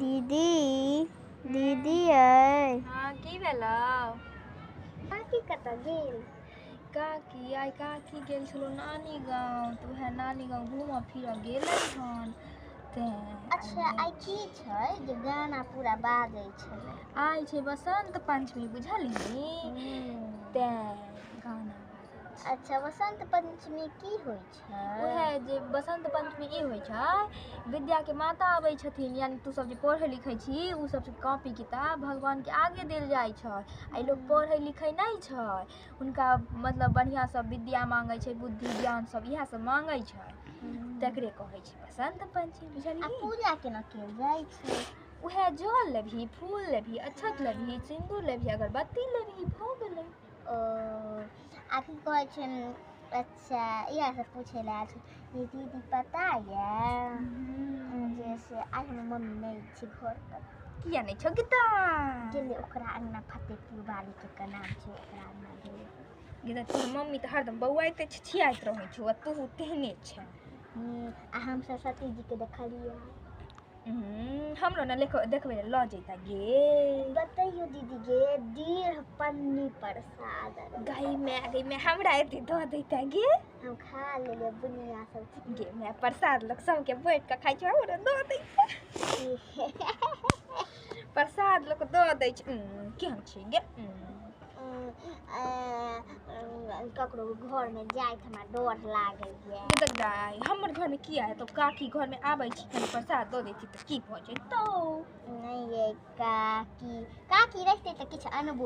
दीदी दीदी अय हाँ की भेलौ काकी कतऽ गेल? काकी आइ काकी गेल छलो नानी गाँव तो वह नानी गाँव घूमऽ फिरऽ गेलै हन अच्छा आइ की छै जे गाना पूरा बाजै छलै? आइ छै बसंत पंचमी बुझलही तें गाना अच्छा बसंत पंचमी की होइ छै? उहे जे बसंत पंचमी ई होइ छै विद्या के माता आबै छथिन यानी तू सब जे पढ़ै लिखै छी उ सब कॉपी किताब भगवान के आगे देल जाइ छै। आई लोग पढ़ै लिखै नहीं छै उनका मतलब बढ़िया सब विद्या मांगै छै बुद्धि ज्ञान सब इएह सब मांगै छै तकरे कहै छै बसंत पंचमी बुझलिही। आ पूजा केना कैल जाइ छै? उहे जल लेबही फूल लेबही अक्षत लेबही सिंदूर लेबही अगरबत्ती लेबही भऽ गेलै। आ की कहै छै अच्छा इएह सब पूछे ला छै ये दीदी पता ये जैसे आइ हमर मम्मी नहीं छै घर पर। किया नहीं छौ गीता? गेलै ओकरा अंगना फतेहपुर वाली के नाम छै ओकरा अंगना गेलै। गीता तोहर मम्मी तऽ हरदम बौआइते छिछियाइत रहै छौ आ तू तेहने छै। आ हम सरस्वती जी के देखलियै। हमरो ने देखबै लऽ जैता गे। बतैयो दीदी गे 1.5 पन्नी प्रसाद गई मैं हमरा एते दऽ दैता गे। हम खा लेले बुनिया सब गे मैं प्रसाद लोग सबके बैठ के खाइ छै हमरा दऽ दैता। प्रसाद लोग दऽ दै छै केहन छै गे। ककरो घर में जाइत हमरा डर लागैए। तो गाय हमर घर में किया है तो काकी घर में आबै छी कनी प्रसाद दऽ दैती तऽ की भऽ जैतौ। नहीं ये काकी रहिते तऽ किछु अनबो